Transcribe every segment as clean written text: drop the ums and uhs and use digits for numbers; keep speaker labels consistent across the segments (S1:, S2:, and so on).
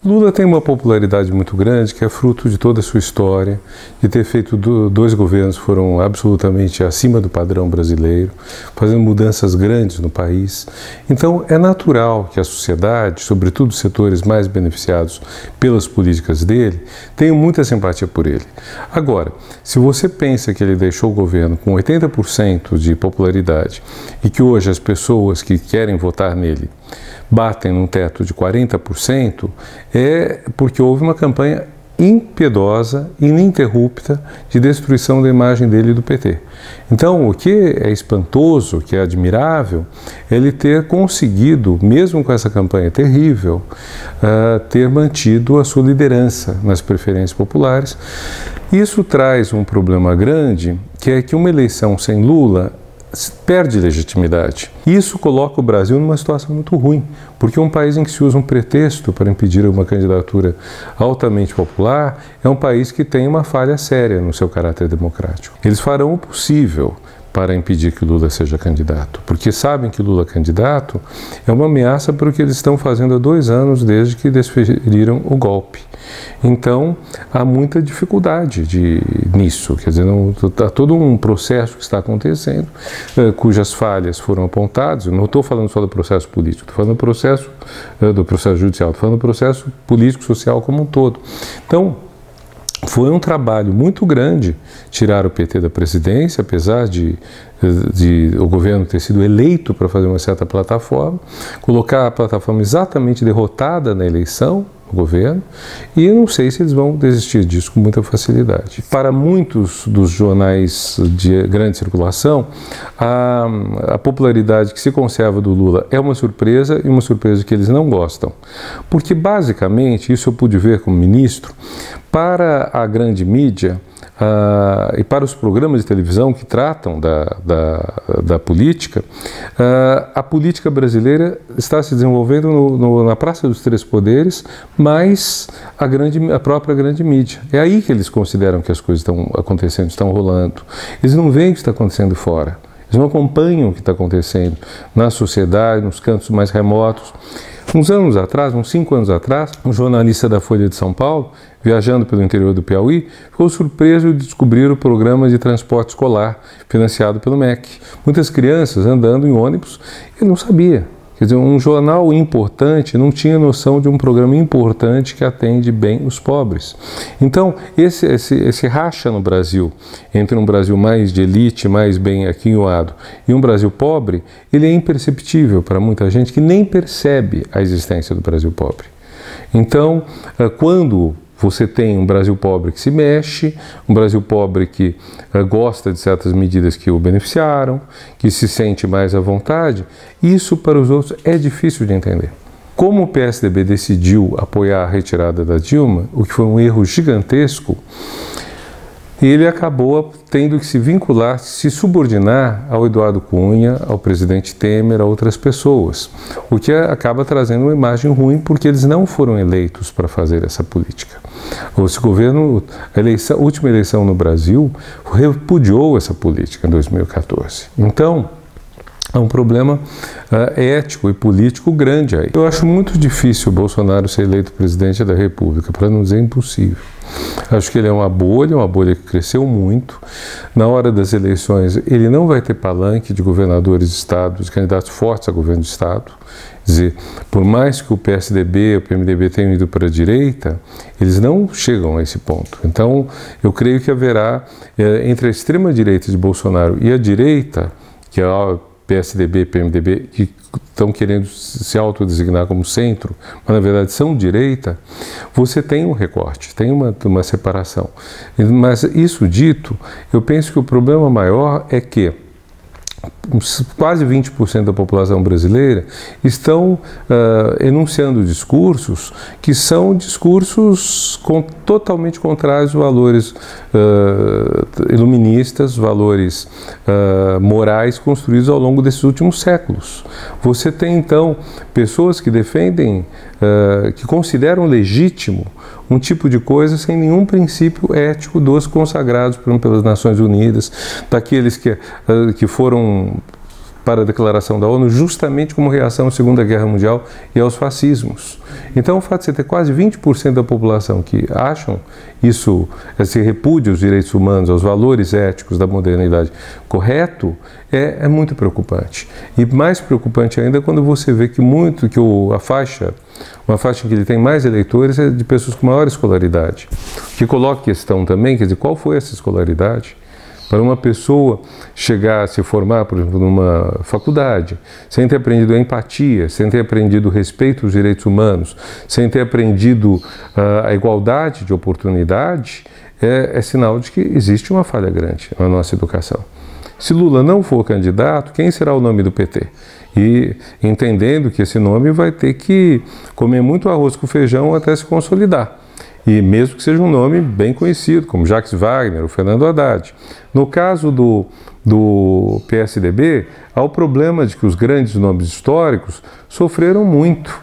S1: Lula tem uma popularidade muito grande, que é fruto de toda a sua história, de ter feito dois governos que foram absolutamente acima do padrão brasileiro, fazendo mudanças grandes no país. Então, é natural que a sociedade, sobretudo os setores mais beneficiados pelas políticas dele, tenham muita simpatia por ele. Agora, se você pensa que ele deixou o governo com 80% de popularidade e que hoje as pessoas que querem votar nele batem num teto de 40%, é porque houve uma campanha impiedosa, ininterrupta, de destruição da imagem dele e do PT. Então, o que é espantoso, o que é admirável, é ele ter conseguido, mesmo com essa campanha terrível, ter mantido a sua liderança nas preferências populares. Isso traz um problema grande, que é que uma eleição sem Lula perde legitimidade. Isso coloca o Brasil numa situação muito ruim, porque um país em que se usa um pretexto para impedir uma candidatura altamente popular é um país que tem uma falha séria no seu caráter democrático. Eles farão o possível para impedir que Lula seja candidato, porque sabem que Lula candidato é uma ameaça para o que eles estão fazendo há 2 anos desde que desferiram o golpe. Então, há muita dificuldade nisso, quer dizer, há todo um processo que está acontecendo, cujas falhas foram apontadas. Eu não estou falando só do processo político, estou falando do processo judicial, estou falando do processo político-social como um todo. Então, foi um trabalho muito grande tirar o PT da presidência, apesar de o governo ter sido eleito para fazer uma certa plataforma, colocar a plataforma exatamente derrotada na eleição, o governo, e eu não sei se eles vão desistir disso com muita facilidade. Para muitos dos jornais de grande circulação, a popularidade que se conserva do Lula é uma surpresa, e uma surpresa que eles não gostam. Porque, basicamente, isso eu pude ver como ministro, para a grande mídia e para os programas de televisão que tratam da política, a política brasileira está se desenvolvendo na Praça dos Três Poderes, mas a própria grande mídia. É aí que eles consideram que as coisas estão acontecendo, estão rolando. Eles não veem o que está acontecendo fora. Eles não acompanham o que está acontecendo na sociedade, nos cantos mais remotos. Uns 5 anos atrás, um jornalista da Folha de São Paulo, viajando pelo interior do Piauí, ficou surpreso de descobrir o programa de transporte escolar financiado pelo MEC. Muitas crianças andando em ônibus, ele não sabia. Quer dizer, um jornal importante não tinha noção de um programa importante que atende bem os pobres. Então, esse racha no Brasil, entre um Brasil mais de elite, mais bem aquinhoado, e um Brasil pobre, ele é imperceptível para muita gente que nem percebe a existência do Brasil pobre. Então, quando você tem um Brasil pobre que se mexe, um Brasil pobre que gosta de certas medidas que o beneficiaram, que se sente mais à vontade, isso para os outros é difícil de entender. Como o PSDB decidiu apoiar a retirada da Dilma, o que foi um erro gigantesco, ele acabou tendo que se vincular, se subordinar ao Eduardo Cunha, ao presidente Temer, a outras pessoas, o que acaba trazendo uma imagem ruim, porque eles não foram eleitos para fazer essa política. Esse governo, a última eleição no Brasil, repudiou essa política em 2014. Então, há um problema ético e político grande aí. Eu acho muito difícil o Bolsonaro ser eleito presidente da República, para não dizer impossível. Acho que ele é uma bolha que cresceu muito. Na hora das eleições, ele não vai ter palanque de governadores de estado, de candidatos fortes a governo de estado. Quer dizer, por mais que o PSDB, o PMDB tenham ido para a direita, eles não chegam a esse ponto. Então, eu creio que haverá, entre a extrema-direita de Bolsonaro e a direita, que é a PSDB, PMDB, que estão querendo se autodesignar como centro, mas na verdade são direita, você tem um recorte, tem uma separação. Mas isso dito, eu penso que o problema maior é que quase 20% da população brasileira estão enunciando discursos que são discursos totalmente contrários aos valores iluministas, valores morais construídos ao longo desses últimos séculos. Você tem, então, pessoas que defendem, que consideram legítimo um tipo de coisa sem nenhum princípio ético dos consagrados, por exemplo, pelas Nações Unidas, daqueles que foram para a declaração da ONU, justamente como reação à Segunda Guerra Mundial e aos fascismos. Então, o fato de você ter quase 20% da população que acham isso, esse repúdio aos direitos humanos, aos valores éticos da modernidade correto, é muito preocupante. E mais preocupante ainda quando você vê que uma faixa em que ele tem mais eleitores é de pessoas com maior escolaridade. Que coloca a questão também, quer dizer, qual foi essa escolaridade? Para uma pessoa chegar a se formar, por exemplo, numa faculdade, sem ter aprendido a empatia, sem ter aprendido o respeito aos direitos humanos, sem ter aprendido a igualdade de oportunidade, é sinal de que existe uma falha grande na nossa educação. Se Lula não for candidato, quem será o nome do PT? E entendendo que esse nome vai ter que comer muito arroz com feijão até se consolidar. E mesmo que seja um nome bem conhecido, como Jacques Wagner ou Fernando Haddad. No caso do PSDB, há o problema de que os grandes nomes históricos sofreram muito.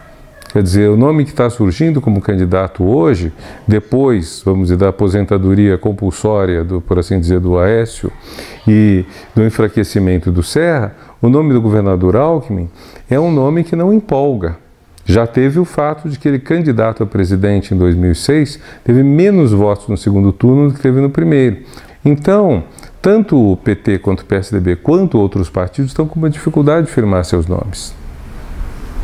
S1: Quer dizer, o nome que está surgindo como candidato hoje, depois, vamos dizer, da aposentadoria compulsória, por assim dizer, do Aécio e do enfraquecimento do Serra, o nome do governador Alckmin é um nome que não empolga. Já teve o fato de que ele, candidato a presidente em 2006, teve menos votos no segundo turno do que teve no primeiro. Então, tanto o PT quanto o PSDB, quanto outros partidos, estão com uma dificuldade de firmar seus nomes.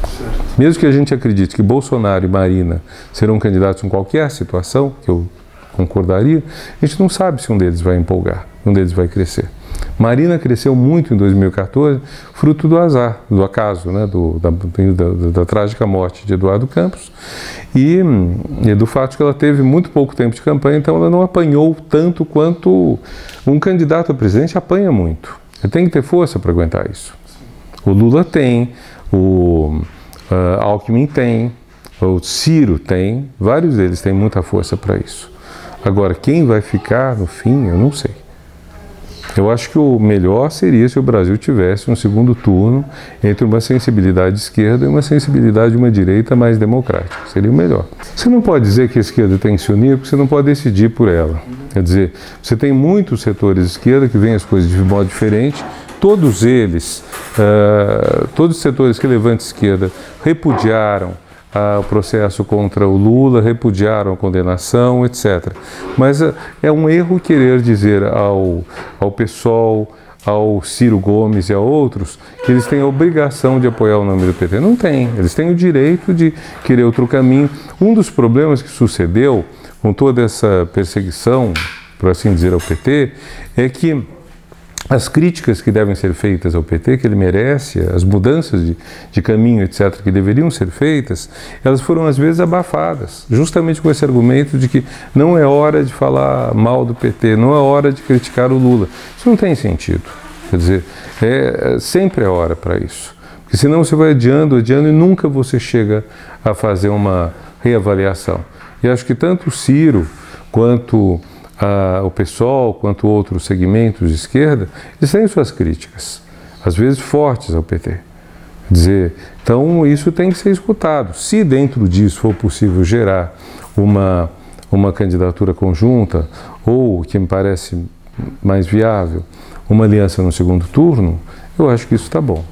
S1: Certo. Mesmo que a gente acredite que Bolsonaro e Marina serão candidatos em qualquer situação, que eu concordaria, a gente não sabe se um deles vai empolgar, um deles vai crescer. Marina cresceu muito em 2014, fruto do azar, do acaso, né, da trágica morte de Eduardo Campos e do fato de que ela teve muito pouco tempo de campanha, então ela não apanhou tanto quanto um candidato a presidente apanha muito. Ele tem que ter força para aguentar isso. O Lula tem, o Alckmin tem, o Ciro tem, vários deles têm muita força para isso. Agora, quem vai ficar no fim, eu não sei. Eu acho que o melhor seria se o Brasil tivesse um segundo turno entre uma sensibilidade de esquerda e uma sensibilidade de uma direita mais democrática. Seria o melhor. Você não pode dizer que a esquerda tem que se unir porque você não pode decidir por ela. Quer dizer, você tem muitos setores de esquerda que veem as coisas de modo diferente. Todos eles, todos os setores relevantes de esquerda repudiaram o processo contra o Lula, repudiaram a condenação, etc. Mas é um erro querer dizer ao PSOL, ao Ciro Gomes e a outros que eles têm a obrigação de apoiar o nome do PT. Não tem, eles têm o direito de querer outro caminho. Um dos problemas que sucedeu com toda essa perseguição, por assim dizer, ao PT, é que as críticas que devem ser feitas ao PT, que ele merece, as mudanças de caminho, etc., que deveriam ser feitas, elas foram às vezes abafadas, justamente com esse argumento de que não é hora de falar mal do PT, não é hora de criticar o Lula. Isso não tem sentido. Quer dizer, sempre é hora para isso. Porque senão você vai adiando e nunca você chega a fazer uma reavaliação. E acho que tanto o Ciro quanto o PSOL, quanto outros segmentos de esquerda, eles têm suas críticas, às vezes fortes ao PT. Quer dizer, então isso tem que ser escutado. Se dentro disso for possível gerar uma candidatura conjunta, ou, que me parece mais viável, uma aliança no segundo turno, eu acho que isso está bom.